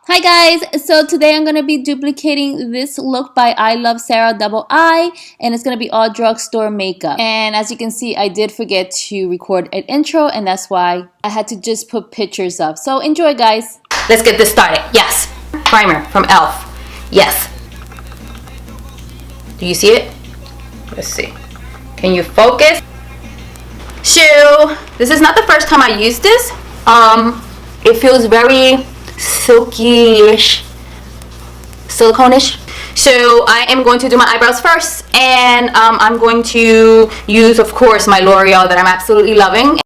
Hi guys, so today I'm going to be duplicating this look by I Love Sarah Double I, and it's going to be all drugstore makeup. And as you can see, I did forget to record an intro, and that's why I had to just put pictures up. So enjoy guys. Let's get this started. Yes, primer from e.l.f. Yes. Do you see it? Let's see. Can you focus? So this is not the first time I used this. It feels very silky-ish, silicone-ish. So I am going to do my eyebrows first, and I'm going to use, of course, my L'Oreal that I'm absolutely loving.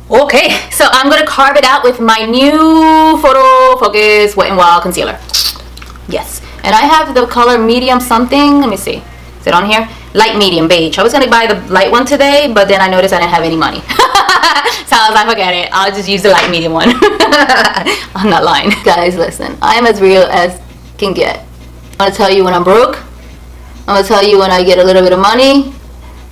Okay, so I'm gonna carve it out with my new Photo Focus Wet n Wild concealer. Yes, and I have the color medium something. Let me see. Is it on here? Light medium beige. I was gonna buy the light one today, but then I noticed I didn't have any money. So I was like, forget it. I'll just use the light medium one. I'm not lying. Guys, listen. I am as real as can get. I'm gonna tell you when I'm broke. I'm gonna tell you when I get a little bit of money.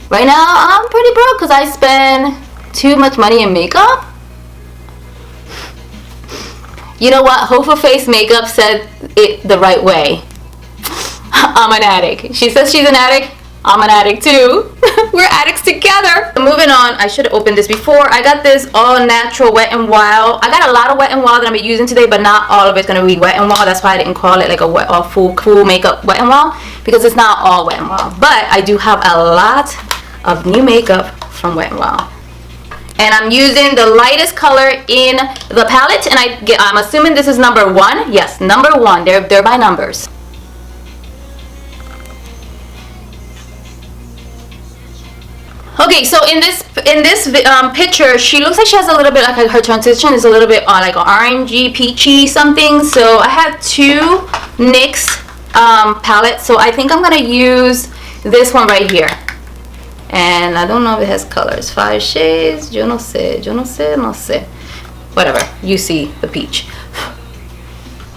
Right now, I'm pretty broke because I spend too much money in makeup. You know what? Hope for Face Makeup said it the right way. I'm an addict. She says she's an addict. I'm an addict too. We're addicts together. Moving on, I should have opened this before. I got this all natural Wet n Wild. I got a lot of Wet n Wild that I'm using today, but not all of it's gonna be Wet n Wild. That's why I didn't call it like a wet or full makeup Wet n Wild, because it's not all Wet n Wild. But I do have a lot of new makeup from Wet n Wild. And I'm using the lightest color in the palette, and I'm assuming this is number 1. Yes, number 1. They're by numbers. Okay, so in this picture, she looks like she has a little bit like her transition is a little bit like orangey, peachy something. So I have 2 NYX palettes. So I think I'm gonna use this one right here. And I don't know if it has colors. 5 shades. Yo no sé. Whatever. You see the peach.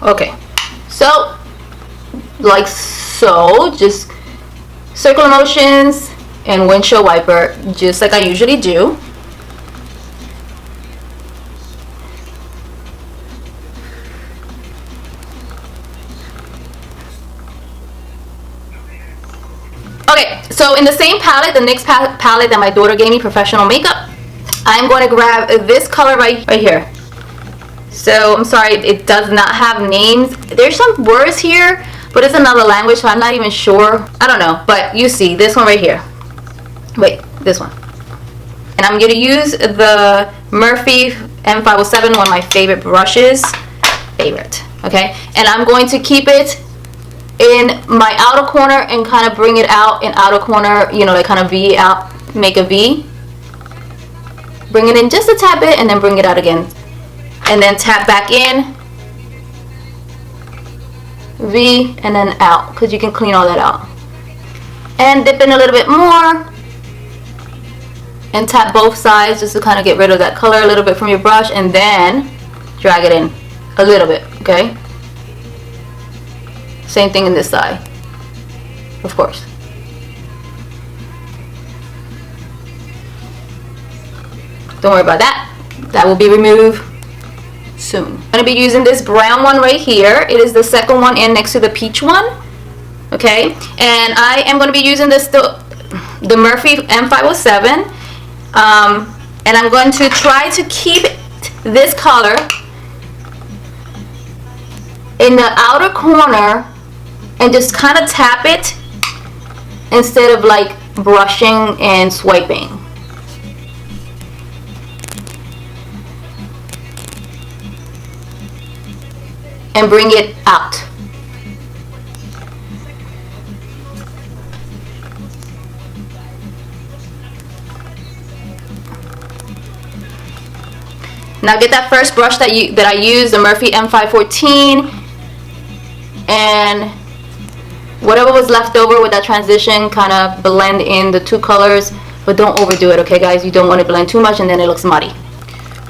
Okay. So, like so, just circular motions and windshield wiper, just like I usually do. Okay, so in the same palette, the NYX palette that my daughter gave me, Professional Makeup, I'm going to grab this color right here. So I'm sorry, it does not have names. There's some words here, but it's another language, so I'm not even sure. I don't know, but you see this one right here. Wait, this one. And I'm going to use the Morphe M507, one of my favorite brushes. Okay? And I'm going to keep it in my outer corner and kind of bring it out in outer corner, you know, like kind of V out, make a V. Bring it in just a tad bit and then bring it out again. And then tap back in, V, and then out, because you can clean all that out. And dip in a little bit more and tap both sides just to kind of get rid of that color a little bit from your brush, and then drag it in a little bit, okay? Same thing in this side, of course. Don't worry about that. That will be removed soon. I'm going to be using this brown one right here. It is the second one in next to the peach one. Okay? And I am going to be using this, the Morphe M507. And I'm going to try to keep this color in the outer corner and just kind of tap it instead of like brushing and swiping. And bring it out. Now get that first brush that I used, the Morphe M514, and whatever was left over with that transition, kind of blend in the 2 colors, but don't overdo it, okay guys? You don't want to blend too much and then it looks muddy.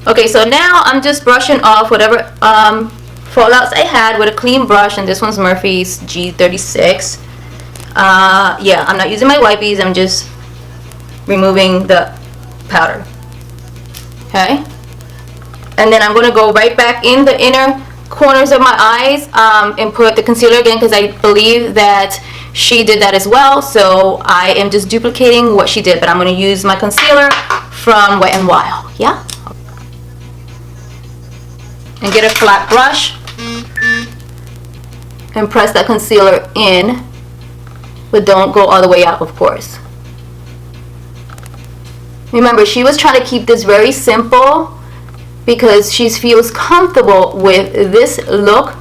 Okay, so now I'm just brushing off whatever fallouts I had with a clean brush, and this one's Morphe's G36. Yeah, I'm not using my wipies, I'm just removing the powder. Okay? And then I'm going to go right back in the inner corners of my eyes and put the concealer again, because I believe that she did that as well. So I am just duplicating what she did, but I'm going to use my concealer from Wet n Wild. Yeah, and get a flat brush and press that concealer in, but don't go all the way out, of course. Remember, she was trying to keep this very simple because she feels comfortable with this look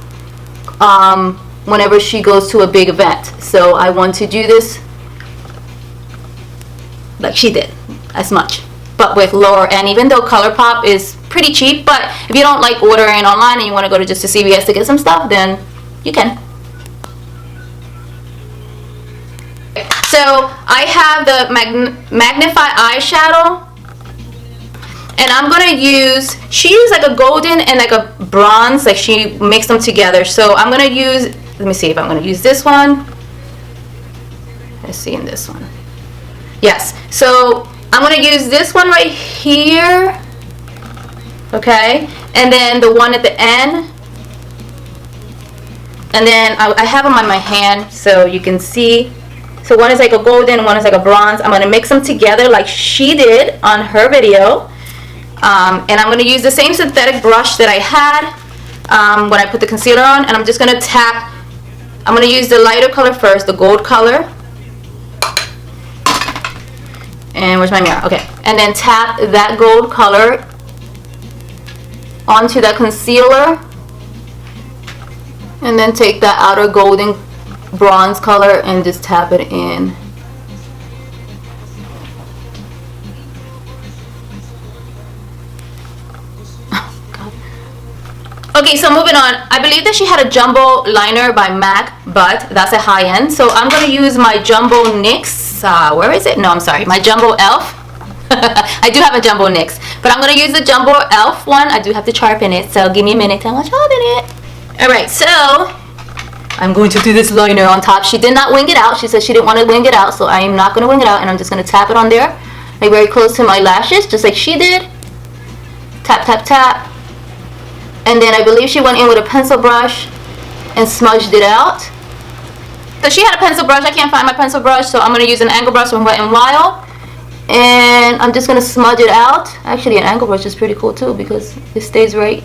whenever she goes to a big event. So I want to do this like she did, as much, but with lower end. Even though ColourPop is pretty cheap, but if you don't like ordering online and you want to go to just to CVS to get some stuff, then you can. So I have the Magnify eyeshadow, and I'm gonna use, she used like a golden and like a bronze, like she mixed them together. So I'm gonna use, let me see if I'm gonna use this one. Let's see, in this one. Yes, so I'm gonna use this one right here, okay, and then the one at the end, and then I have them on my hand so you can see. So one is like a golden, one is like a bronze. I'm going to mix them together like she did on her video. And I'm going to use the same synthetic brush that I had when I put the concealer on. And I'm just going to tap, I'm going to use the lighter color first, the gold color. And where's my mirror? Okay. And then tap that gold color onto that concealer. And then take that outer golden bronze color and just tap it in. Okay, so moving on. I believe that she had a jumbo liner by MAC, but that's a high end. So I'm going to use my jumbo NYX. Where is it? No, I'm sorry. My jumbo e.l.f. I do have a jumbo NYX, but I'm going to use the jumbo e.l.f. one. I do have to sharpen it, so give me a minute. I'm going to sharpen it. Alright, so I'm going to do this liner on top. She did not wing it out. She said she didn't want to wing it out, so I am not going to wing it out, and I'm just going to tap it on there, like very close to my lashes, just like she did. Tap, tap, tap. And then I believe she went in with a pencil brush and smudged it out. So she had a pencil brush. I can't find my pencil brush, so I'm going to use an angle brush from Wet n Wild. And I'm just going to smudge it out. Actually, an angle brush is pretty cool too, because it stays right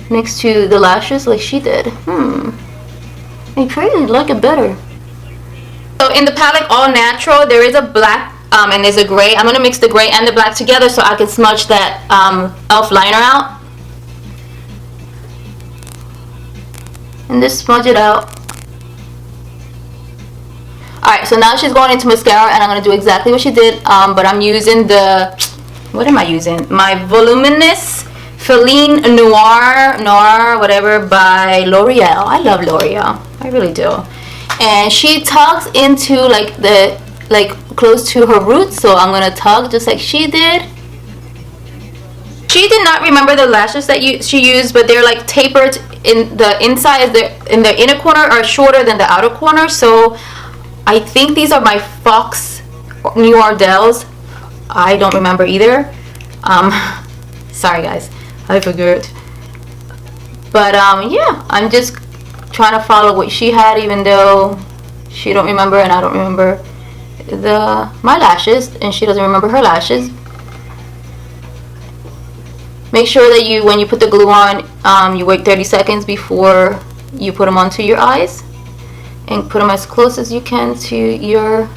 next to the lashes like she did. I probably like it better. So in the palette All Natural, there is a black and there's a gray. I'm going to mix the gray and the black together so I can smudge that e.l.f. liner out. And just smudge it out. Alright, so now she's going into mascara, and I'm going to do exactly what she did, but I'm using the, what am I using? My Voluminous Feline Noir, whatever, by L'Oreal. I love L'Oreal. I really do. And she tugs into like close to her roots, so I'm gonna tug just like she did. She did not remember the lashes that she used, but they're like tapered in the inside, in the inner corner are shorter than the outer corner. So I think these are my Fox New Ardell's. I don't remember either. Sorry guys, I forgot. But yeah, I'm just trying to follow what she had, even though she don't remember and I don't remember my lashes, and she doesn't remember her lashes. Make sure that when you put the glue on, you wait 30 seconds before you put them onto your eyes, and put them as close as you can to your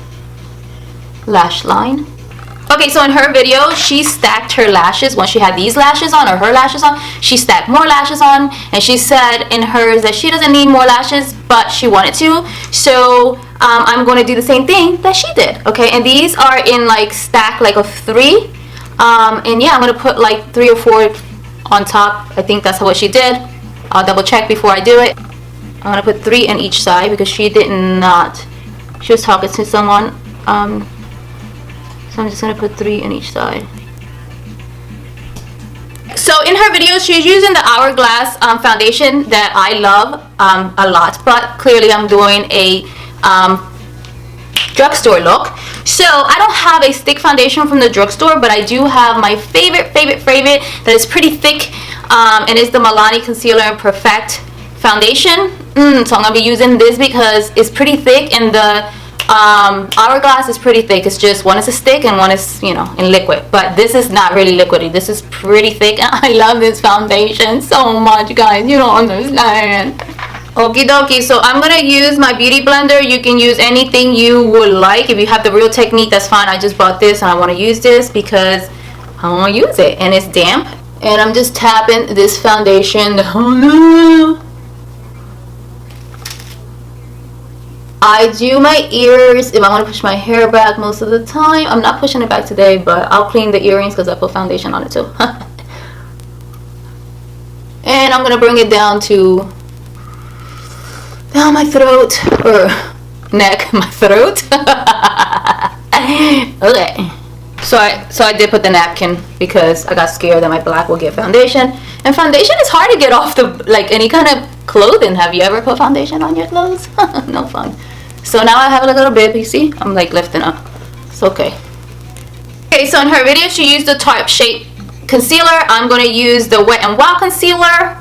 lash line. Okay, so in her video, she stacked her lashes. Once she had these lashes on, or her lashes on, she stacked more lashes on, and she said in hers that she doesn't need more lashes, but she wanted to. So I'm going to do the same thing that she did. Okay, and these are in like stack like of 3. And yeah, I'm going to put like 3 or 4 on top. I think that's what she did. I'll double check before I do it. I'm going to put 3 in each side because she did not. She was talking to someone. So I'm just going to put 3 in each side. So in her video, she's using the Hourglass foundation that I love a lot. But clearly I'm doing a drugstore look. So I don't have a stick foundation from the drugstore, but I do have my favorite that is pretty thick and it's the Milani Concealer in Perfect Foundation. So I'm gonna be using this because it's pretty thick, and the Hourglass is pretty thick. It's just one is a stick and one is, you know, in liquid. But this is not really liquidy. This is pretty thick. I love this foundation so much, guys. You don't understand. Okie dokie. So I'm gonna use my beauty blender. You can use anything you would like. If you have the Real Technique, that's fine. I just bought this and I want to use this because I want to use it, and it's damp. And I'm just tapping this foundation. I do my ears if I want to push my hair back most of the time. I'm not pushing it back today, but I'll clean the earrings because I put foundation on it too. And I'm going to bring it down my throat, or neck, my throat. Okay. So I did put the napkin because I got scared that my black will get foundation. And foundation is hard to get off the, like, any kind of clothing. Have you ever put foundation on your clothes? No fun. So now I have a little bit, you see? I'm like lifting up. It's okay. Okay, so in her video she used the Tarte Shape concealer. I'm going to use the Wet n Wild concealer.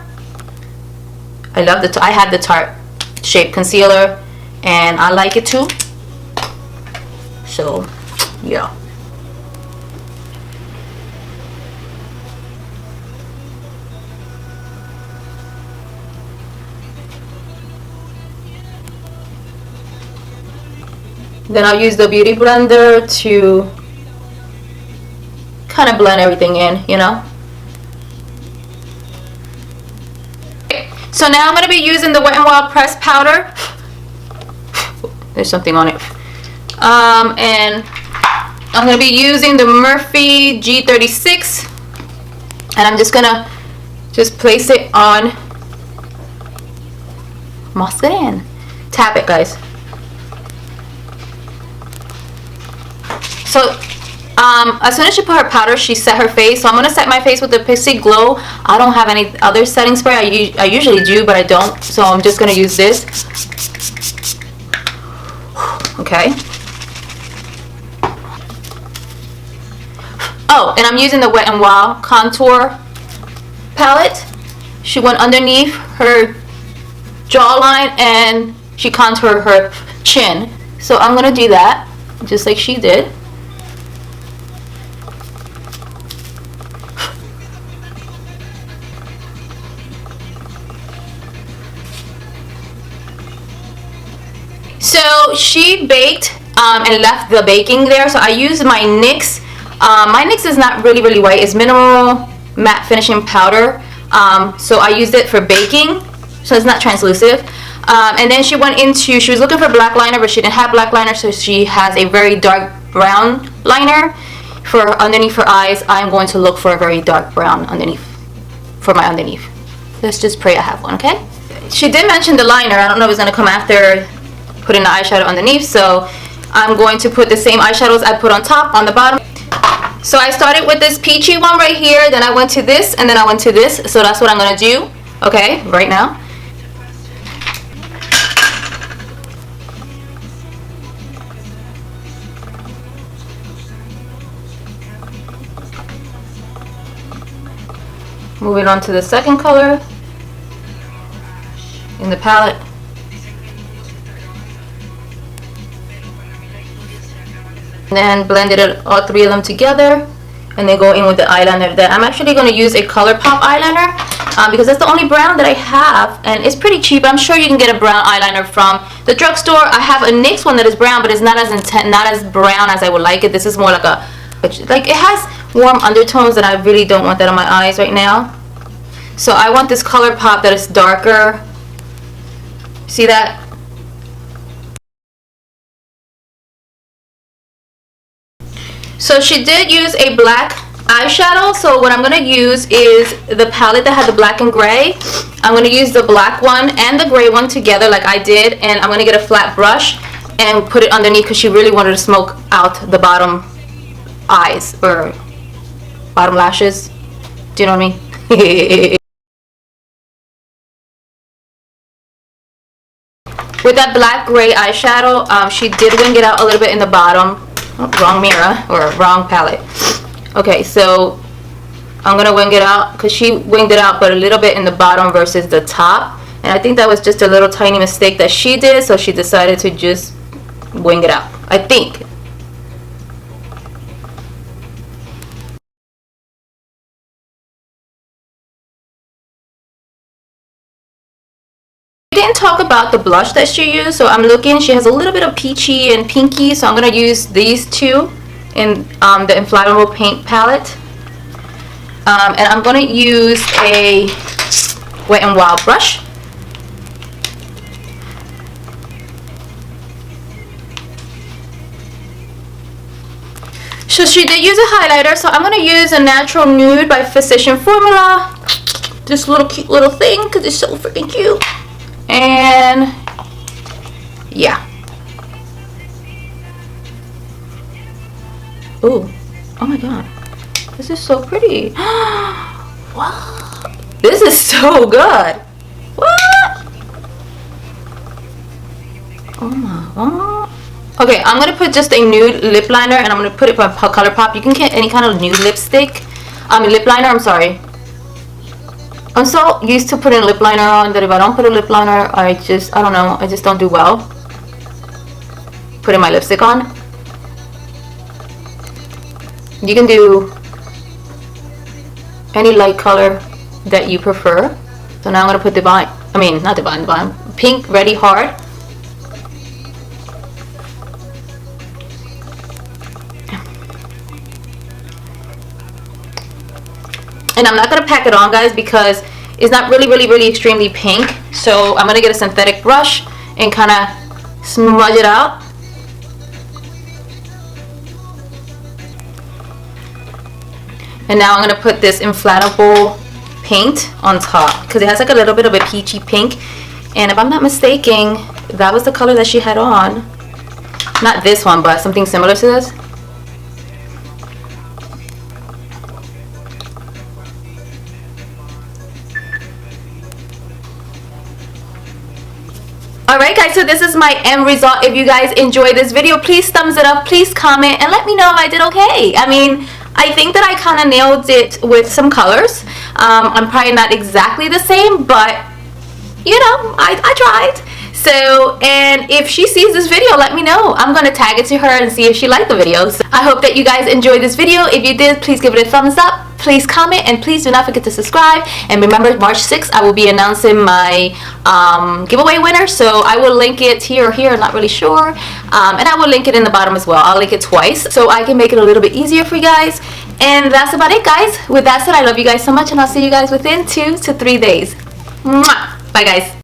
I love I have the Tarte Shape concealer and I like it too. So, yeah. Then I'll use the beauty blender to kind of blend everything in, you know. So now I'm going to be using the Wet n Wild pressed powder. There's something on it. And I'm going to be using the Morphe G36. And I'm just going to place it on. Mask it in. Tap it, guys. So as soon as she put her powder, she set her face. So I'm going to set my face with the Pixie Glow. I don't have any other setting spray. I usually do, but I don't. So I'm just going to use this. Okay. Oh, and I'm using the Wet n Wild contour palette. She went underneath her jawline and she contoured her chin. So I'm going to do that just like she did. So she baked and left the baking there. So I used my NYX. My NYX is not really white. It's mineral matte finishing powder. So I used it for baking. So it's not translucent. And then she was looking for black liner, but she didn't have black liner. So she has a very dark brown liner for underneath her eyes. I'm going to look for a very dark brown underneath for my underneath. Let's just pray I have one, okay? She did mention the liner. I don't know if it's going to come after putting the eyeshadow underneath, so I'm going to put the same eyeshadows I put on top on the bottom. So I started with this peachy one right here, then I went to this, and then I went to this. So that's what I'm going to do, okay, right now. Moving on to the second color in the palette. And then blended all three of them together, and then go in with the eyeliner. That I'm actually going to use a ColourPop eyeliner because that's the only brown that I have, and it's pretty cheap. I'm sure you can get a brown eyeliner from the drugstore. I have a NYX one that is brown, but it's not as brown as I would like it. This is more like it has warm undertones, and I really don't want that on my eyes right now. So I want this ColourPop that is darker. See that? So she did use a black eyeshadow. So what I'm going to use is the palette that has the black and gray. I'm going to use the black one and the gray one together like I did. And I'm going to get a flat brush and put it underneath because she really wanted to smoke out the bottom eyes or bottom lashes. Do you know what I mean? With that black gray eyeshadow, she did wing it out a little bit in the bottom. Oh, wrong mirror or wrong palette. Okay, so I'm gonna wing it out because she winged it out but a little bit in the bottom versus the top, and I think that was just a little tiny mistake that she did, so she decided to just wing it out, I think. We didn't talk about the blush that she used, so I'm looking, she has a little bit of peachy and pinky, so I'm gonna use these two in the Inflammable Paint palette. And I'm gonna use a Wet n Wild brush. So she did use a highlighter, so I'm gonna use a Natural Nude by Physician Formula. This little cute little thing, because it's so freaking cute. And yeah. Ooh, oh my god. This is so pretty. Wow. This is so good. What? Oh my god. Okay, I'm gonna put just a nude lip liner and I'm gonna put it by ColourPop. You can get any kind of nude lipstick. Lip liner, I'm sorry. I'm so used to putting lip liner on that if I don't put a lip liner, I don't know, I just don't do well putting my lipstick on. You can do any light color that you prefer. So now I'm gonna put Divine, Pink Ready Hard. And I'm not gonna pack it on, guys, because it's not really extremely pink. So I'm gonna get a synthetic brush and kind of smudge it out. And now I'm gonna put this inflatable paint on top because it has like a little bit of a peachy pink. And if I'm not mistaken, that was the color that she had on. Not this one, but something similar to this. Alright guys, so this is my end result. If you guys enjoyed this video, please thumbs it up, please comment, and let me know if I did okay. I mean, I think that I kind of nailed it with some colors. I'm probably not exactly the same, but you know, I tried. So, and if she sees this video, let me know. I'm going to tag it to her and see if she liked the video. So I hope that you guys enjoyed this video. If you did, please give it a thumbs up. Please comment, and please do not forget to subscribe. And remember, March 6th, I will be announcing my giveaway winner. So I will link it here or here, I'm not really sure. And I will link it in the bottom as well. I'll link it twice so I can make it a little bit easier for you guys. And that's about it, guys. With that said, I love you guys so much, and I'll see you guys within 2 to 3 days. Mwah! Bye, guys.